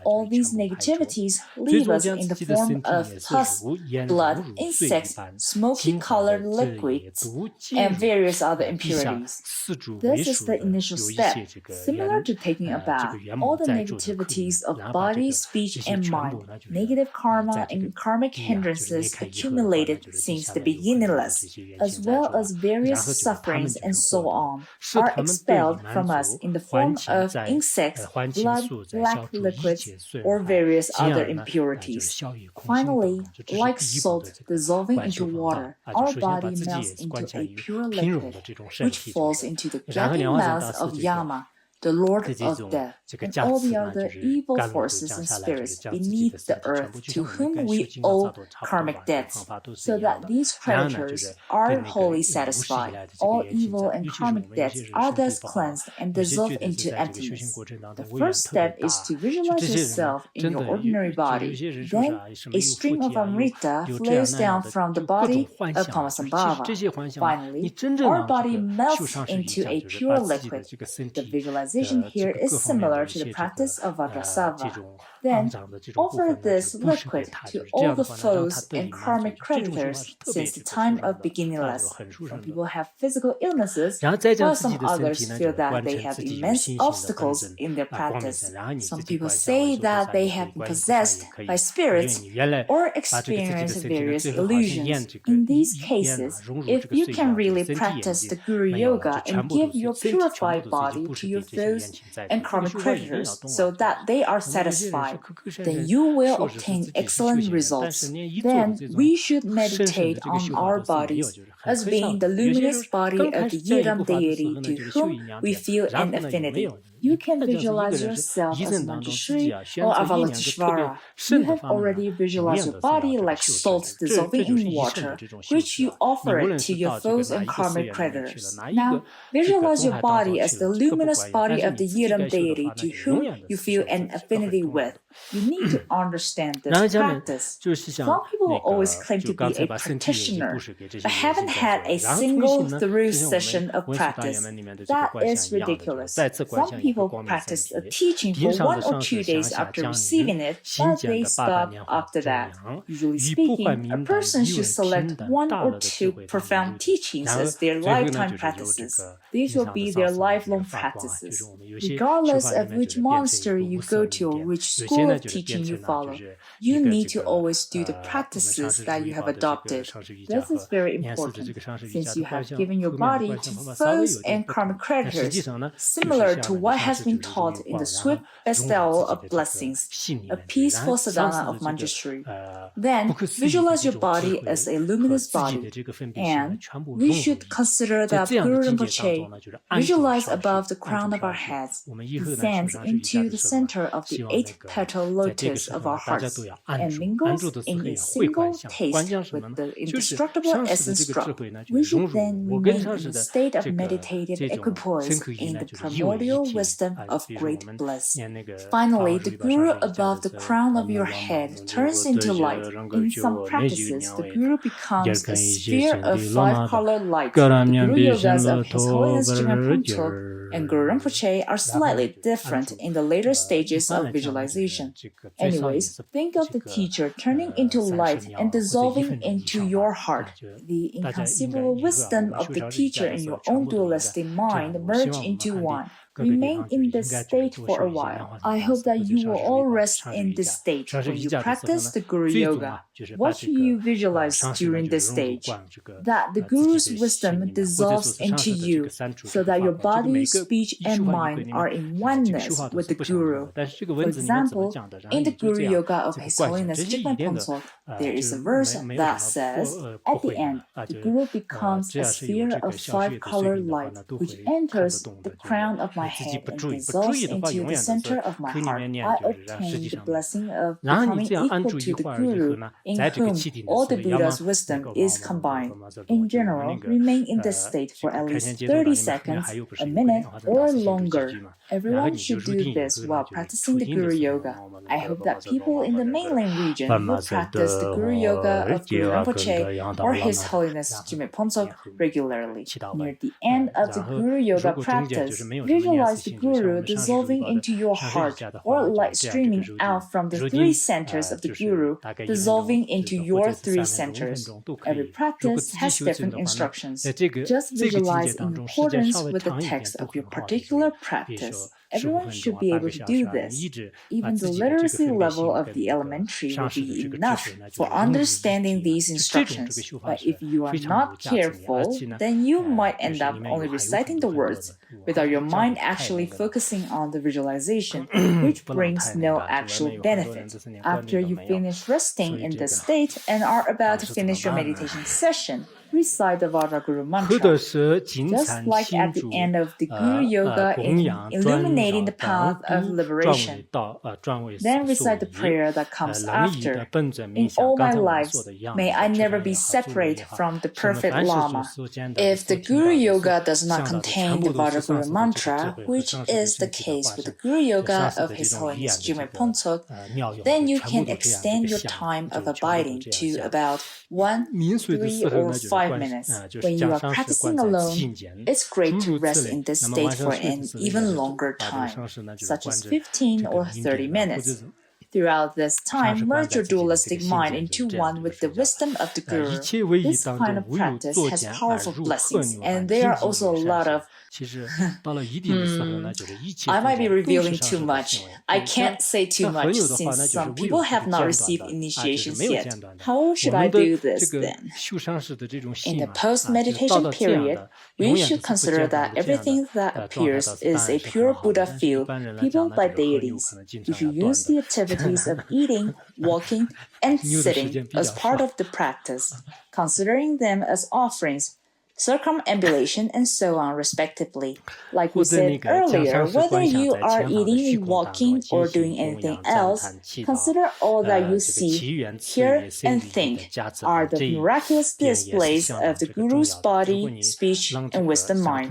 All these negativities leave us in the form of pus, blood, insects, smoky-colored liquids, and various other impurities. This is the initial step, similar to taking a bath. All the negativities of body, speech, and mind, negative negative karma and karmic hindrances accumulated since the beginningless, as well as various sufferings and so on, are expelled from us in the form of insects, blood, black liquids, or various other impurities. Finally, like salt dissolving into water, our body melts into a pure liquid, which falls into the gaping mouth of Yama, the Lord of Death, and all the other evil forces and spirits beneath the earth to whom we owe karmic debts, so that these creditors are wholly satisfied. All evil and karmic debts are thus cleansed and dissolved into emptiness. The first step is to visualize yourself in your ordinary body. Then, a stream of Amrita flows down from the body of Kamasambhava. Finally, our body melts into a pure liquid. The visualization here is similar to the practice of Vajrasattva. Then, offer this liquid to all the foes and karmic creditors since the time of beginningless. Some people have physical illnesses, while some others feel that they have immense obstacles in their practice. Some people say that they have been possessed by spirits or experience various illusions. In these cases, if you can really practice the Guru Yoga and give your purified body to your foes and karmic creditors so that they are satisfied, then you will obtain excellent results. Then we should meditate on our bodies as being the luminous body of the Yidam deity to whom we feel an affinity. You can visualize yourself as Manjushri or Avalokiteshvara. You have already visualized your body like salt dissolving in water, which you offer it to your foes and karmic creditors. Now, visualize your body as the luminous body of the Yidam deity to whom you feel an affinity with. You need to understand this practice. Some people always claim to be a practitioner, but haven't had a single through session of practice. That is ridiculous. Some people practice a teaching for 1 or 2 days after receiving it, but they stop after that. Usually speaking, a person should select 1 or 2 profound teachings as their lifetime practices. These will be their lifelong practices. Regardless of which monastery you go to or which school of teaching you follow, you need to always do the practices that you have adopted. This is very important, since you have given your body to foes and karmic creditors, similar to what has been taught in the swift bestowal of blessings, a peaceful sadhana of Manjushri. Then, visualize your body as a luminous body, and we should consider that guru-rinpoche, visualized above the crown of our heads, descends into the center of the 8-petal lotus of our hearts and mingles in a single taste with the indestructible essence drop. We should then remain in a state of meditative equipoise in the primordial wisdom of great bliss. Finally, the guru above the crown of your head turns into light. In some practices, the guru becomes a sphere of 5-colored light. The guru yogas of His Holiness Jigme and Guru-rinpoche are slightly different in the later stages of visualization. Anyways, think of the teacher turning into light and dissolving into your heart. The inconceivable wisdom of the teacher and your own dualistic mind merge into one. Remain in this state for a while. I hope that you will all rest in this state when you practice the Guru Yoga. What should you visualize during this stage? That the Guru's wisdom dissolves into you, so that your body, speech, and mind are in oneness with the Guru. For example, in the Guru Yoga of His Holiness Jigme Phuntsok, there is a verse that says, at the end, the Guru becomes a sphere of 5-colored light, which enters the crown of my head and dissolves into the center of my heart. I obtain the blessing of becoming equal to the Guru, in whom all the Buddha's wisdom is combined. In general, remain in this state for at least 30 seconds, a minute, or longer. Everyone should do this while practicing the Guru Yoga. I hope that people in the mainland region will practice the Guru Yoga of Guru-rinpoche or His Holiness Jigme Phuntsok regularly. Near the end of the Guru Yoga practice, visualize the Guru dissolving into your heart, or light streaming out from the 3 centers of the Guru, dissolving into your 3 centers. Every practice has different instructions. Just visualize in accordance with the text of your particular practice. Everyone should be able to do this. Even the literacy level of the elementary will be enough for understanding these instructions. But if you are not careful, then you might end up only reciting the words without your mind actually focusing on the visualization, which brings no actual benefit. After you finish resting in this state and are about to finish your meditation session, recite the Vajraguru mantra. Just like at the end of the Guru Yoga in illuminating the path of liberation. Then recite the prayer that comes after. In all my lives, may I never be separate from the perfect Lama. If the Guru Yoga does not contain the Vajraguru mantra, which is the case with the Guru Yoga of His Holiness Jigme Pontsok, then you can extend your time of abiding to about 1, 3, or 5 minutes. When you are practicing alone, it's great to rest in this state for an even longer time, such as 15 or 30 minutes. Throughout this time, merge your dualistic mind into one with the wisdom of the Guru. This kind of practice has powerful blessings, and there are also a lot of I might be revealing too much. I can't say too much since some people have not received initiations yet. How should I do this then? In the post-meditation period, we should consider that everything that appears is a pure Buddha field, peopled by deities. If you use the activities of eating, walking, and sitting as part of the practice, considering them as offerings, circumambulation, and so on, respectively. Like we said earlier, whether you are eating, walking, or doing anything else, consider all that you see, hear, and think are the miraculous displays of the Guru's body, speech, and wisdom mind.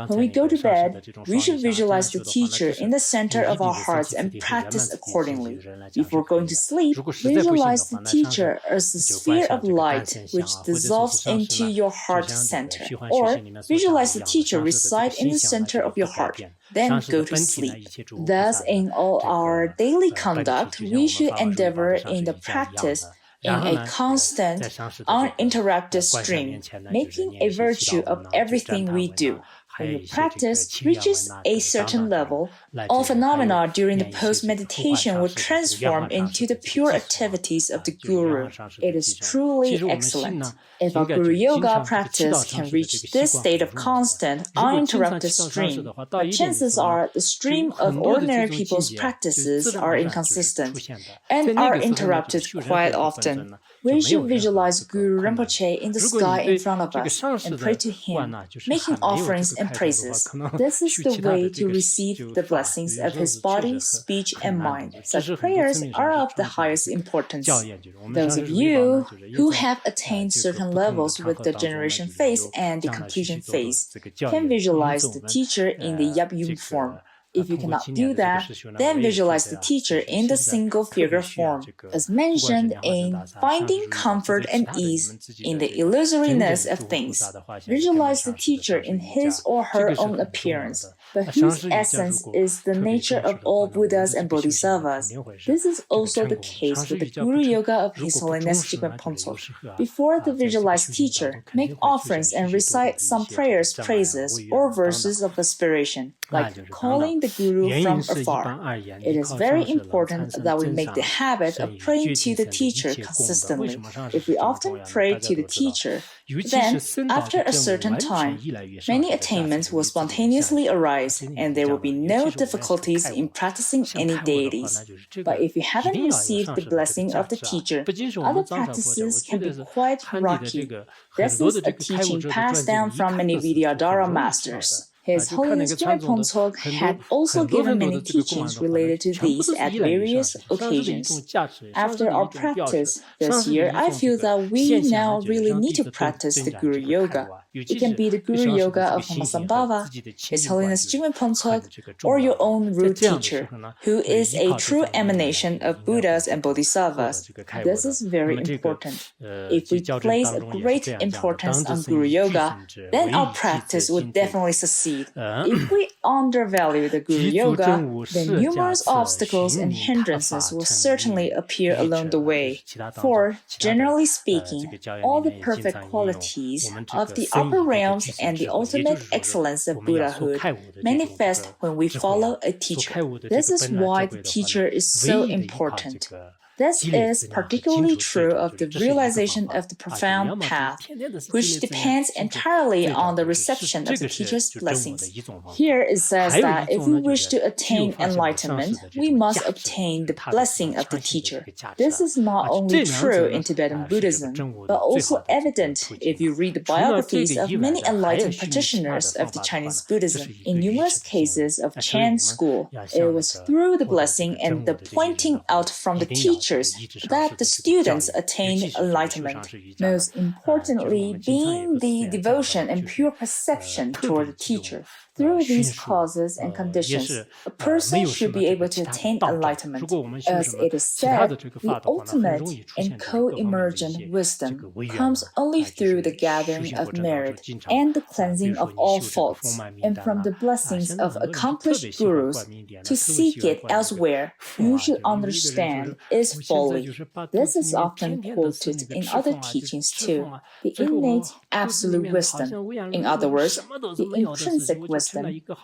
When we go to bed, we should visualize the teacher in the center of our hearts and practice accordingly. Before going to sleep, visualize the teacher as a sphere of light which dissolves into your heart center. Or visualize the teacher reside in the center of your heart, then go to sleep. Thus, in all our daily conduct, we should endeavor in the practice in a constant, uninterrupted stream, making a virtue of everything we do. When your practice reaches a certain level, all phenomena during the post-meditation will transform into the pure activities of the Guru. It is truly excellent. If our Guru Yoga practice can reach this state of constant, uninterrupted stream, but chances are the stream of ordinary people's practices are inconsistent and are interrupted quite often. We should visualize Guru-rinpoche in the sky in front of us and pray to him, making offerings and praises. This is the way to receive the blessings of his body, speech, and mind. Such prayers are of the highest importance. Those of you who have attained certain levels with the generation phase and the completion phase can visualize the teacher in the Yab-yum form. If you cannot do that, then visualize the teacher in the single figure form. As mentioned in Finding Comfort and Ease in the Illusoriness of Things, visualize the teacher in his or her own appearance, but whose essence is the nature of all Buddhas and Bodhisattvas. This is also the case with the Guru Yoga of His Holiness Jigme Pontsok. Before the visualized teacher, make offerings and recite some prayers, praises, or verses of aspiration, like calling the Guru from afar. It is very important that we make the habit of praying to the teacher consistently. If we often pray to the teacher, then, after a certain time, many attainments will spontaneously arise, and there will be no difficulties in practicing any deities. But if you haven't received the blessing of the teacher, other practices can be quite rocky. This is a teaching passed down from many Vidyadhara masters. His Holiness Jigme Pontsok had also given many teachings related to these at various occasions. After our practice this year, I feel that we now really need to practice the Guru Yoga. It can be the Guru Yoga of Hamasambhava, His Holiness Jigme Pontsok, or your own root teacher, who is a true emanation of Buddhas and Bodhisattvas. This is very important. If we place a great importance on Guru Yoga, then our practice would definitely succeed. If we undervalue the Guru Yoga, then numerous obstacles and hindrances will certainly appear along the way. For, generally speaking, all the perfect qualities of the upper realms and the ultimate excellence of Buddhahood manifest when we follow a teacher. This is why the teacher is so important. This is particularly true of the realization of the profound path, which depends entirely on the reception of the teacher's blessings. Here it says that if we wish to attain enlightenment, we must obtain the blessing of the teacher. This is not only true in Tibetan Buddhism, but also evident if you read the biographies of many enlightened practitioners of the Chinese Buddhism. In numerous cases of Chan school, it was through the blessing and the pointing out from the teacher that the students attained enlightenment, most importantly being the devotion and pure perception toward the teacher. Through these causes and conditions, a person should be able to attain enlightenment. As it is said, the ultimate and co-emergent wisdom comes only through the gathering of merit and the cleansing of all faults, and from the blessings of accomplished gurus. To seek it elsewhere, you should understand, is folly. This is often quoted in other teachings too. The innate absolute wisdom, in other words, the intrinsic wisdom,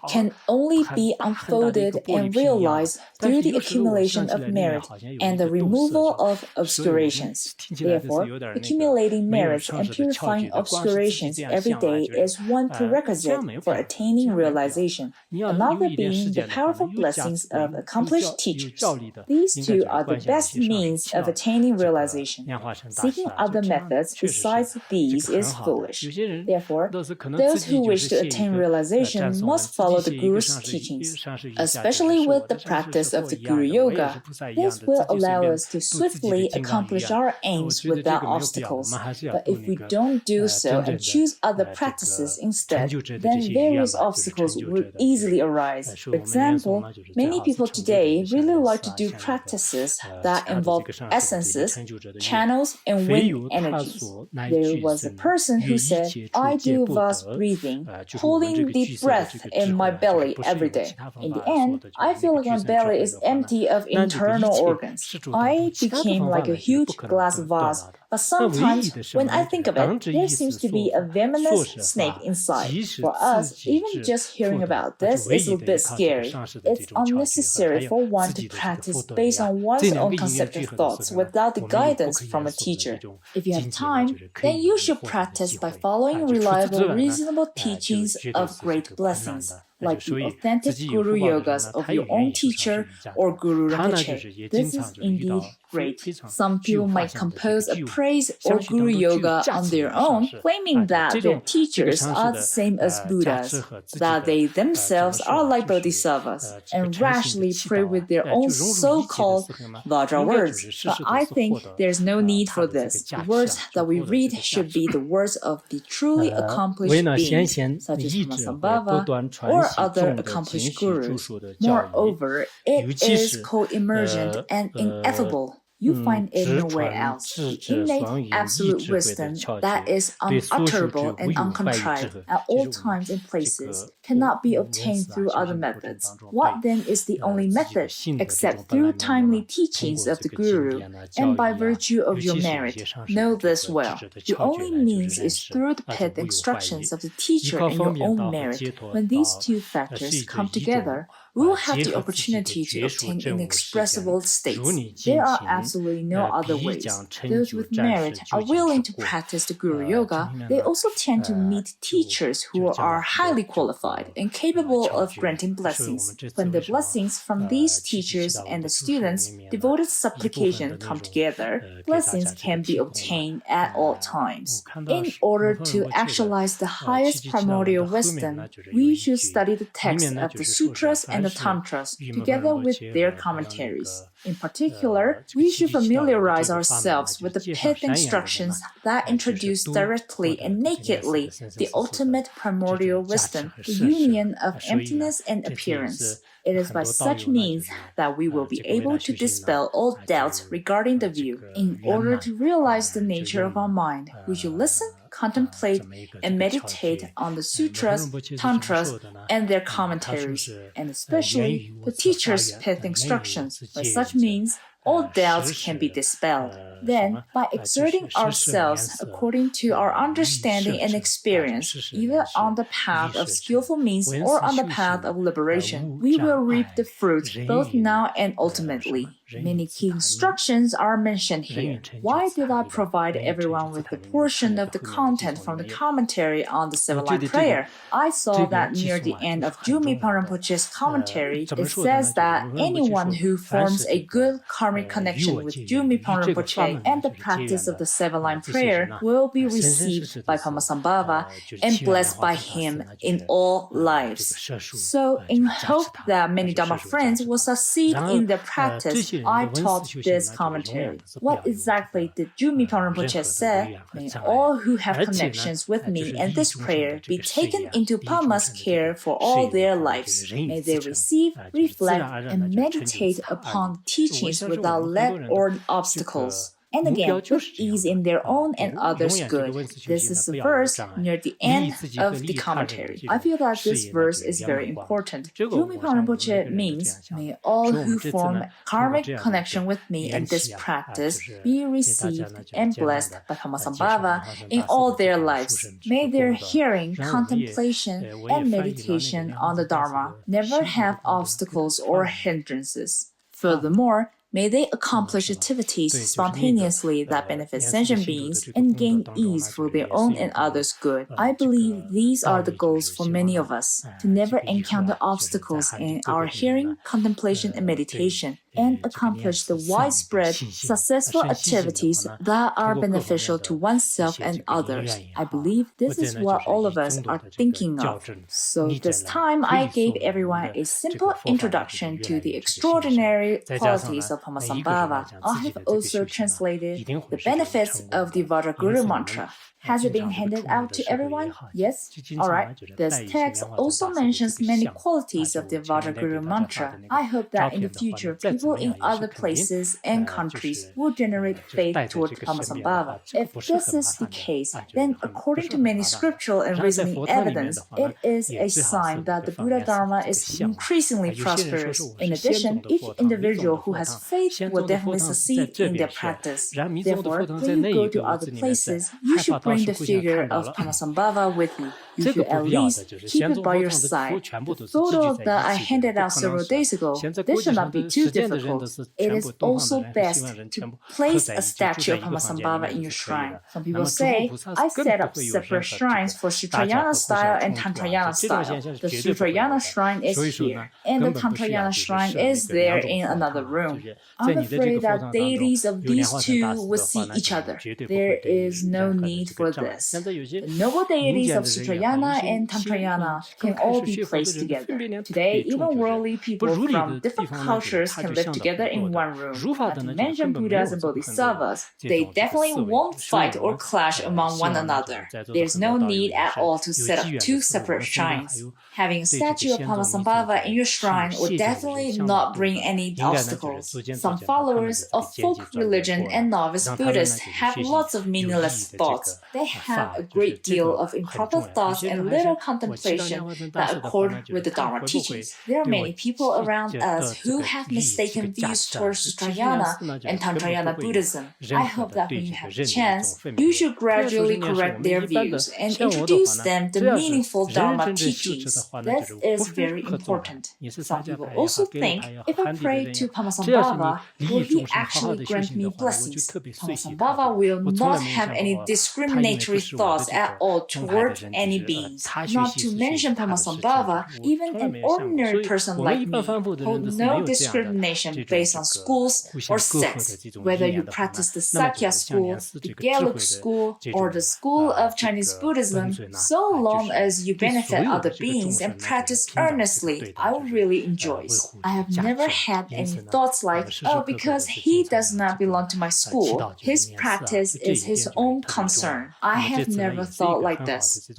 can only be unfolded and realized through the accumulation of merit and the removal of obscurations. Therefore, accumulating merits and purifying obscurations every day is one prerequisite for attaining realization, another being the powerful blessings of accomplished teachers. These two are the best means of attaining realization. Seeking other methods besides these is foolish. Therefore, those who wish to attain realization must follow the Guru's teachings, especially with the practice of the Guru Yoga. This will allow us to swiftly accomplish our aims without obstacles. But if we don't do so and choose other practices instead, then various obstacles will easily arise. For example, many people today really like to do practices that involve essences, channels, and wind energies. There was a person who said, "I do vast breathing, holding deep breath in my belly every day. In the end, I feel like my belly is empty of internal organs. I became like a huge glass vase. But sometimes, when I think of it, there seems to be a venomous snake inside. For us, even just hearing about this is a bit scary. It's unnecessary for one to practice based on one's own conceptual thoughts without the guidance from a teacher. If you have time, then you should practice by following reliable, reasonable teachings of great blessings, like the authentic Guru Yogas of your own teacher or guru-rinpoche. This is indeed great. Some people might compose a praise or Guru Yoga on their own, claiming that their teachers are the same as Buddhas, that they themselves are like bodhisattvas, and rashly pray with their own so-called Vajra words. But I think there's no need for this. The words that we read should be the words of the truly accomplished beings, such as Masambhava or other accomplished gurus. Moreover, it is co-emergent and ineffable. You find it nowhere else. The innate absolute wisdom that is unutterable and uncontrived at all times and places cannot be obtained through other methods. What then is the only method, except through timely teachings of the Guru, and by virtue of your merit? Know this well. The only means is through the pith instructions of the teacher and your own merit. When these two factors come together, we will have the opportunity to obtain inexpressible states. There are absolutely no other ways. Those with merit are willing to practice the Guru Yoga. They also tend to meet teachers who are highly qualified and capable of granting blessings. When the blessings from these teachers and the students' devoted supplication come together, blessings can be obtained at all times. In order to actualize the highest primordial wisdom, we should study the text of the sutras and the tantras together with their commentaries. In particular, we should familiarize ourselves with the pith instructions that introduce directly and nakedly the ultimate primordial wisdom, the union of emptiness and appearance. It is by such means that we will be able to dispel all doubts regarding the view. In order to realize the nature of our mind, we should listen, contemplate, and meditate on the sutras, tantras, and their commentaries, and especially the teacher's pith instructions. By such means, all doubts can be dispelled. Then, by exerting ourselves according to our understanding and experience, either on the path of skillful means or on the path of liberation, we will reap the fruit both now and ultimately. Many key instructions are mentioned here. Why did I provide everyone with a portion of the content from the commentary on the seven-line prayer? I saw that near the end of Jumipa Rinpoche's commentary, it says that anyone who forms a good karmic connection with Jumipa Rinpoche and the practice of the seven-line prayer will be received by Padmasambhava and blessed by him in all lives. So, in hope that many Dharma friends will succeed in their practice, I taught this commentary. What exactly did Jumipa Rinpoche say? May all who have connections with me and this prayer be taken into Padma's care for all their lives. May they receive, reflect, and meditate upon teachings without let or obstacles. And again, with ease in their own and others' good. This is the verse near the end of the commentary. I feel that this verse is very important. Jumipa Rinpoche means, may all who form karmic connection with me in this practice be received and blessed by Padmasambhava in all their lives. May their hearing, contemplation, and meditation on the Dharma never have obstacles or hindrances. Furthermore, may they accomplish activities spontaneously that benefit sentient beings and gain ease for their own and others' good. I believe these are the goals for many of us, to never encounter obstacles in our hearing, contemplation, and meditation, and accomplish the widespread, successful activities that are beneficial to oneself and others. I believe this is what all of us are thinking of. So this time, I gave everyone a simple introduction to the extraordinary qualities of Padmasambhava. I have also translated the benefits of the Vajraguru mantra. Has it been handed out to everyone? Yes? Alright. This text also mentions many qualities of the Vajraguru mantra. I hope that in the future, people in other places and countries will generate faith toward Padmasambhava. If this is the case, then according to many scriptural and reasoning evidence, it is a sign that the Buddha Dharma is increasingly prosperous. In addition, each individual who has faith will definitely succeed in their practice. Therefore, when you go to other places, you should bring the figure of Padmasambhava with you. You should at least keep it by your side. The photo that I handed out several days ago, this should not be too difficult. It is also best to place a statue of Padmasambhava in your shrine. Some people say, I set up separate shrines for Sutrayana style and Tantrayana style. The Sutrayana shrine is here, and the Tantrayana shrine is there in another room. I'm afraid that deities of these two will see each other. There is no need for this. The noble deities of Sutrayana and Tantrayana can all be placed together. Today, even worldly people from different cultures can live together in one room. Not to mention Buddhas and Bodhisattvas, they definitely won't fight or clash among one another. There's no need at all to set up two separate shrines. Having a statue of Padmasambhava in your shrine will definitely not bring any obstacles. Some followers of folk religion and novice Buddhists have lots of meaningless thoughts. They have a great deal of improper thoughts and little contemplation that accord with the Dharma teachings. There are many people around us who have mistaken views towards Sutrayana and Tantrayana Buddhism. I hope that when you have a chance, you should gradually correct their views and introduce them to meaningful Dharma teachings. This is very important. Some people also think, if I pray to Padmasambhava, will he actually grant me blessings? Padmasambhava will not have any discriminatory thoughts at all toward any beings. Not to mention Padmasambhava, even an ordinary person like me hold no discrimination based on schools or sects. Whether you practice the Sakya school, the Gelug school, or the school of Chinese Buddhism, so long as you benefit other beings and practice earnestly, I will really enjoy. I have never had any thoughts like, oh, because he does not belong to my school, his practice is his own concern. I have never thought like this.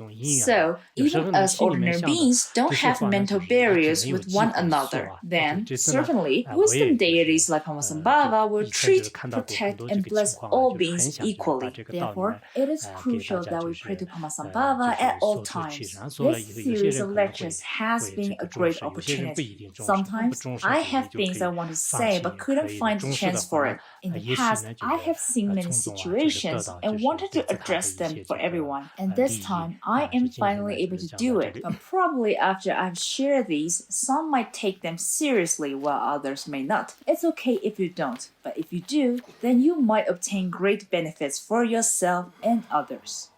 So, even us ordinary beings don't have mental barriers with one another. Then, certainly, wisdom deities like Padmasambhava will treat, protect, and bless all beings equally. Therefore, it is crucial that we pray to Padmasambhava at all times. This series of lectures has been a great opportunity. Sometimes I have things I want to say but couldn't find the chance for it. In the past, I have seen many situations and wanted to address them for everyone. And this time, I am finally able to do it. But probably after I've shared these, some might take them seriously while others may not. It's okay if you don't, but if you do, then you might obtain great benefits for yourself and others.